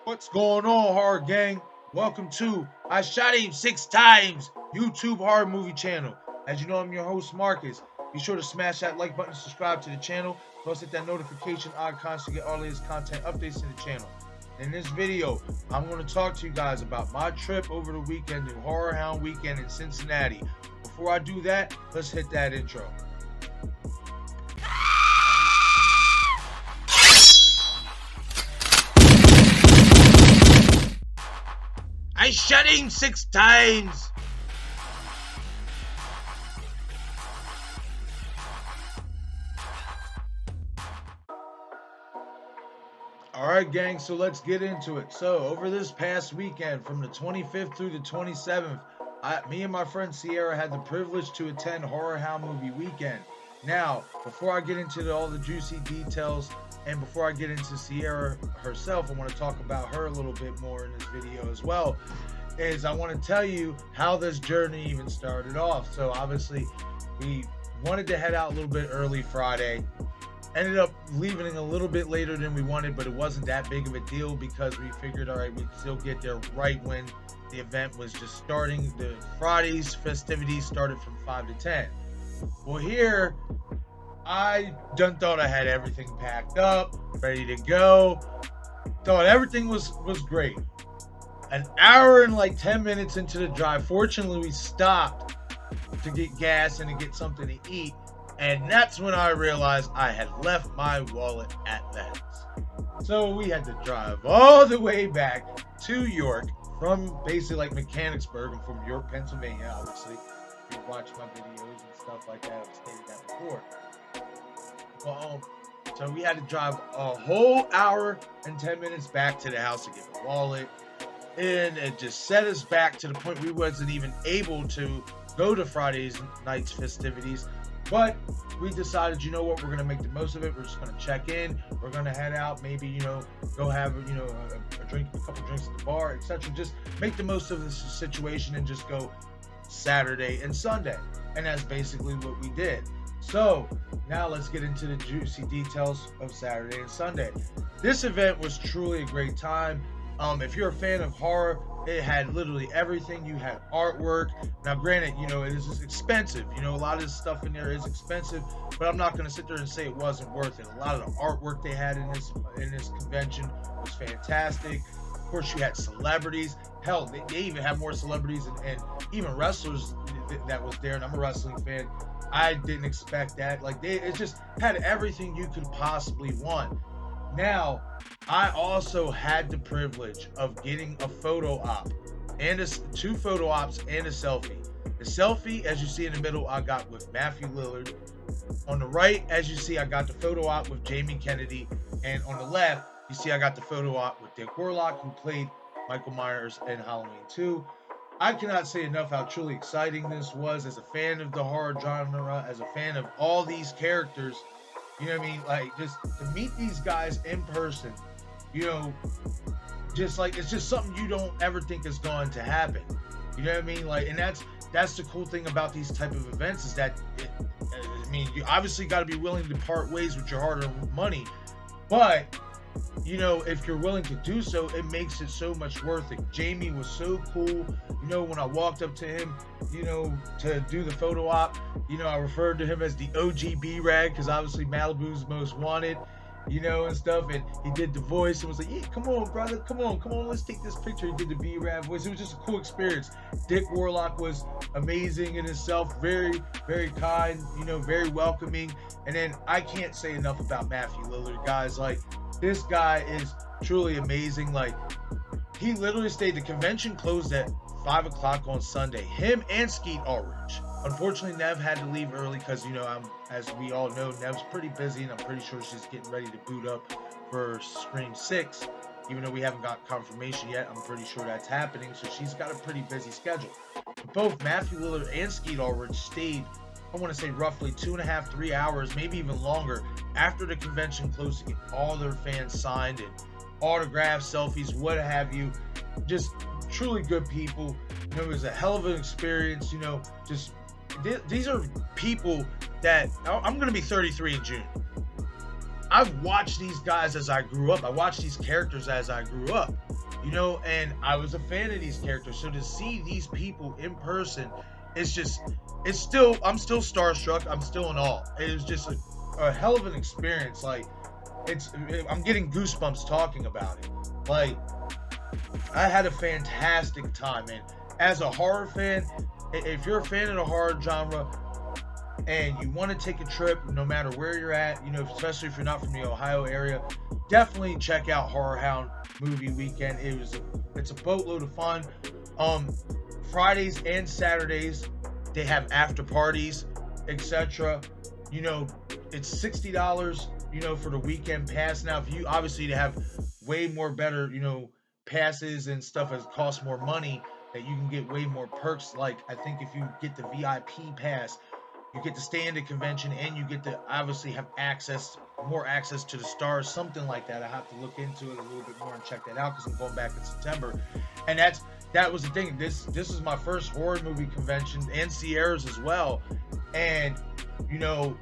What's going on, horror gang? Welcome to I Shot Him 6 Times YouTube horror movie channel. As you know, I'm your host, Marcus. Be sure to smash that like button, subscribe to the channel, plus hit that notification icon to get all latest content updates to the channel. In this video, I'm going to talk to you guys about my trip over the weekend to Horror Hound Weekend in Cincinnati. Before I do that, let's hit that intro. I shot him 6 times. Alright gang, so let's get into it. So over this past weekend, from the 25th through the 27th, me and my friend Cierra had the privilege to attend Horror Hound Movie Weekend. Now, before I get into all the juicy details, and before I get into Cierra herself, I want to talk about her a little bit more in this video as well. I want to tell you how this journey even started off. So obviously, we wanted to head out a little bit early Friday. Ended up leaving a little bit later than we wanted, but it wasn't that big of a deal because we figured, all right, we'd still get there right when the event was just starting. The Friday's festivities started from 5 to 10. Well, here, I done thought I had everything packed up, ready to go. Thought everything was great. An hour and like 10 minutes into the drive, fortunately, we stopped to get gas and to get something to eat. And that's when I realized I had left my wallet at the house. So we had to drive all the way back to York from basically like Mechanicsburg. I'm from York, Pennsylvania, obviously. If you watch my videos and stuff like that, I've stated that before. So we had to drive a whole hour and 10 minutes back to the house to get my wallet. And it just set us back to the point we wasn't even able to go to Friday's night's festivities. But we decided, you know what, we're going to make the most of it. We're just going to check in. We're going to head out, maybe, go have, a drink, a couple drinks at the bar, etc. Just make the most of this situation and just go Saturday and Sunday. And that's basically what we did. So now let's get into the juicy details of Saturday and Sunday. This event was truly a great time. If you're a fan of horror, it had literally everything. You had artwork. Now, granted, it is just expensive. A lot of this stuff in there is expensive, but I'm not going to sit there and say it wasn't worth it. A lot of the artwork they had in this convention was fantastic. Of course, you had celebrities. Hell, they even had more celebrities and even wrestlers that was there. And I'm a wrestling fan. I didn't expect that. It just had everything you could possibly want. Now, I also had the privilege of getting a photo op and two photo ops and a selfie. The selfie, as you see in the middle, I got with Matthew Lillard. On the right, as you see, I got the photo op with Jamie Kennedy. And on the left, you see I got the photo op with Dick Warlock, who played Michael Myers in Halloween 2. I cannot say enough how truly exciting this was as a fan of the horror genre, as a fan of all these characters. You know what I mean? Just to meet these guys in person, it's just something you don't ever think is going to happen. You know what I mean? And that's the cool thing about these type of events is that, you obviously got to be willing to part ways with your hard-earned money, but if you're willing to do so, it makes it so much worth it. Jamie was so cool. When I walked up to him, to do the photo op, I referred to him as the OG B-Rag because obviously Malibu's most wanted, and stuff. And he did the voice and was like, yeah, come on, brother. Come on. Let's take this picture. He did the B-Rag voice. It was just a cool experience. Dick Warlock was amazing in himself. Very, very kind, very welcoming. And then I can't say enough about Matthew Lillard, guys. This guy is truly amazing. He literally stayed. The convention closed at 5 o'clock on Sunday. Him and Skeet Ulrich. Unfortunately, Nev had to leave early because, as we all know, Nev's pretty busy, and I'm pretty sure she's getting ready to boot up for Scream 6. Even though we haven't got confirmation yet, I'm pretty sure that's happening. So she's got a pretty busy schedule. But both Matthew Lillard and Skeet Ulrich stayed, I want to say roughly 2.5, 3 hours, maybe even longer, after the convention closed to get all their fans signed and autographs, selfies, what have you. Just truly good people. It was a hell of an experience. These are people that I'm going to be 33 in June. I've watched these guys as I grew up. I watched these characters as I grew up. you know, and I was a fan of these characters. So to see these people in person, it's just, I'm still starstruck. I'm still in awe. It was just a hell of an experience. Like, I'm getting goosebumps talking about it. Like, I had a fantastic time, and as a horror fan, if you're a fan of the horror genre and you want to take a trip, no matter where you're at, you know, especially if you're not from the Ohio area, definitely check out Horror Hound Movie Weekend. It's a boatload of fun. Fridays and Saturdays they have after parties, etc. You know, it's $60, you know, for the weekend pass. Now, if you obviously have way more better, you know, passes and stuff that cost more money, that you can get way more perks. Like, I think if you get the VIP pass, you get to stay in the convention and you get to obviously have more access to the stars, something like that. I have to look into it a little bit more and check that out because I'm going back in September. And that was the thing. This is my first horror movie convention, and Cierra's as well. And, you know,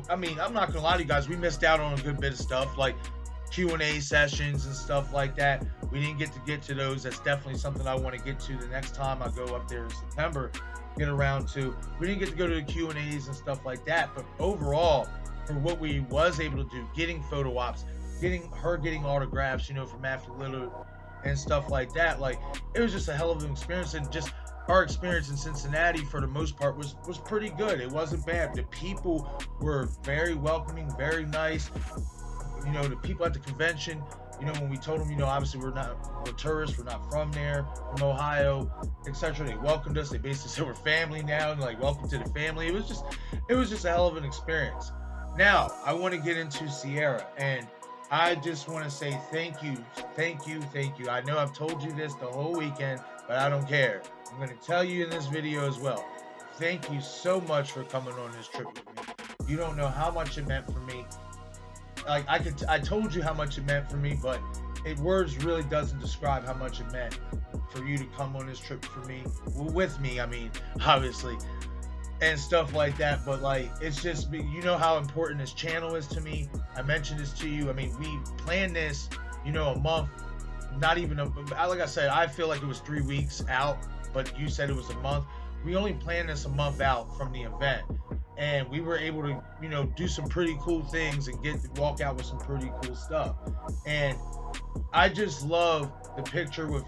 I mean, I'm not gonna lie to you guys, we missed out on a good bit of stuff, like Q&A sessions and stuff like that. We didn't get to those. That's definitely something I want to get to the next time I go up there in September, get around to. We didn't get to go to the Q&As and stuff like that, but overall, for what we was able to do, getting photo ops, getting autographs, you know, from Matthew Lillard and stuff like that, like, it was just a hell of an experience. And just our experience in Cincinnati, for the most part, was pretty good. It wasn't bad. The people were very welcoming, very nice. You know, the people at the convention, you know, when we told them, you know, obviously we're tourists, we're not from there, from Ohio, etc., they welcomed us. They basically said we're family now, and like, welcome to the family. It was just a hell of an experience. Now, I want to get into Cierra, and I just want to say thank you. I know I've told you this the whole weekend, but I don't care. I'm going to tell you in this video as well. Thank you so much for coming on this trip with me. You don't know how much it meant for me. Like, I told you how much it meant for me, but words really doesn't describe how much it meant for you to come on this trip for me, with me, I mean, obviously, and stuff like that. But like, it's just, you know how important this channel is to me. I mentioned this to you. I mean, we planned this, you know, a month, not even like I said, I feel like it was 3 weeks out, but you said it was a month. We only planned this a month out from the event. And we were able to, you know, do some pretty cool things and walk out with some pretty cool stuff. And I just love the picture with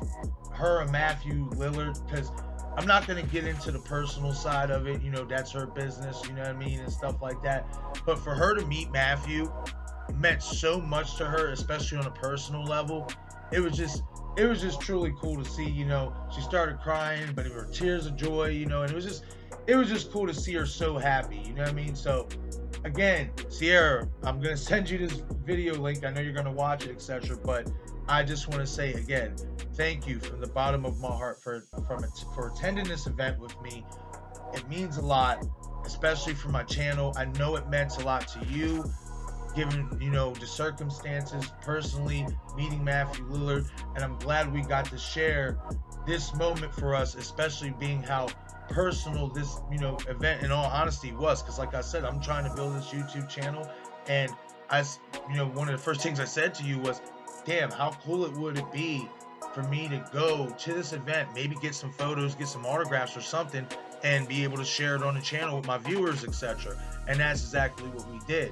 her and Matthew Lillard, because I'm not going to get into the personal side of it. You know, that's her business, you know what I mean, and stuff like that. But for her to meet Matthew meant so much to her, especially on a personal level. It was just truly cool to see. You know, she started crying, but it were tears of joy, you know, and it was just cool to see her so happy, you know what I mean? So again, Cierra, I'm gonna send you this video link. I know you're gonna watch it, etc. But I just want to say again, thank you from the bottom of my heart for attending this event with me. It means a lot, especially for my channel. I know it meant a lot to you, given, you know, the circumstances, personally meeting Matthew Lillard, and I'm glad we got to share this moment for us, especially being how personal this, you know, event in all honesty was. Because like I said, I'm trying to build this YouTube channel, and you know, one of the first things I said to you was, damn, how cool would it be for me to go to this event, maybe get some photos, get some autographs or something, and be able to share it on the channel with my viewers, etc. And that's exactly what we did.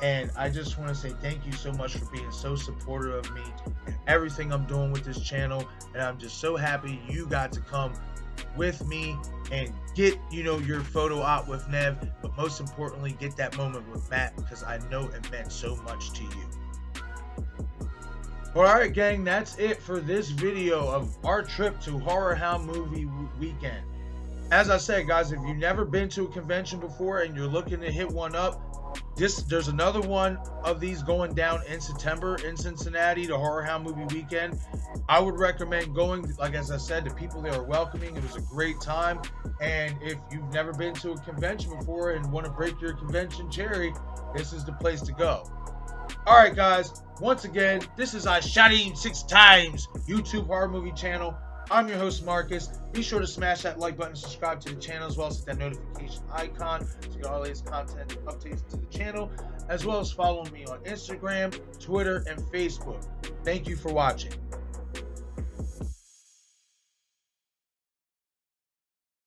And I just want to say thank you so much for being so supportive of me and everything I'm doing with this channel. And I'm just so happy you got to come with me and get, you know, your photo op with Nev, but most importantly, get that moment with Matt, because I know it meant so much to you. Alright gang, that's it for this video of our trip to Horror Hound Movie Weekend. As I said, guys, if you've never been to a convention before and you're looking to hit one up, there's another one of these going down in September in Cincinnati, the Horror Hound Movie Weekend. I would recommend going. Like, as I said, the people there are welcoming. It was a great time. And if you've never been to a convention before and want to break your convention cherry, this is the place to go. All right, guys. Once again, this is I Shot Him 6 Times YouTube horror movie channel. I'm your host, Marcus. Be sure to smash that like button, subscribe to the channel, as well as hit that notification icon to get all the latest content and updates to the channel, as well as follow me on Instagram, Twitter, and Facebook. Thank you for watching.